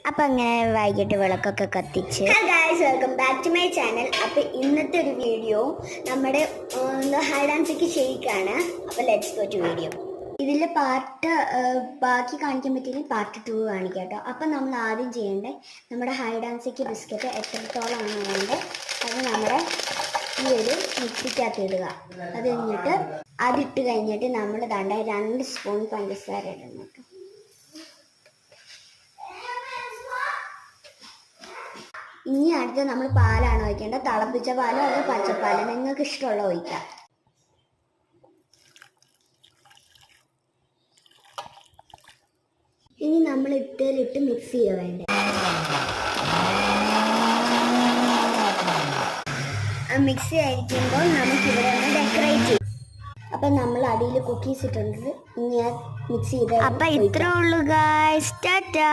അപ്പം അങ്ങനെ വൈകിട്ട് വിളക്കൊക്കെ കത്തിച്ച്. Welcome back to my channel. അപ്പോൾ ഇന്നത്തെ ഒരു വീഡിയോ നമ്മുടെ ഹൈഡ് ആൻഡ് സീക്ക് ഷെയ്ക്കാണ്. അപ്പോൾ ലെറ്റ്സ് ഗോ ടു വീഡിയോ. ഇതിൽ ബാക്കി കാണിക്കാൻ പറ്റിയില്ലെങ്കിൽ പാർട്ട് 2 കാണിക്കാം കേട്ടോ. അപ്പം നമ്മൾ ആദ്യം ചെയ്യേണ്ടത് നമ്മുടെ ഹൈഡ് ആൻഡ് സീക്ക് ബിസ്ക്കറ്റ് എത്രത്തോളമാണ് വേണ്ടത് അത് നമ്മുടെ ഈ ഒരു മിക്സിക്കകത്ത് ഇടുക. അത് കഴിഞ്ഞിട്ട് അതിട്ട് കഴിഞ്ഞിട്ട് നമ്മൾ 2 സ്പൂൺ പഞ്ചസാര ഇടണം കേട്ടോ. ഇനി അടുത്ത് നമ്മൾ പാലാണ് ഒഴിക്കേണ്ടത്. തിളപ്പിച്ച പാലോ അതോ പച്ചപ്പാലോ നിങ്ങൾക്ക് ഇഷ്ടമുള്ള ഒഴിക്കാം. ഇനി നമ്മൾ ഇട്ടേലിട്ട് മിക്സ് ചെയ്യുക വേണ്ടേ. മിക്സി ആയിരിക്കുമ്പോൾ നമുക്ക് ഇവിടെ ഒന്ന് ഡെക്കറേറ്റ് ചെയ്യും. അപ്പം നമ്മൾ അടിയിൽ കുക്കീസ് ഇട്ടുണ്ട്. ഇനി ആ മിക്സ് ചെയ്ത് അപ്പം ഇത്രേ ഉള്ളൂ ഗായ്സ്. ടാറ്റാ.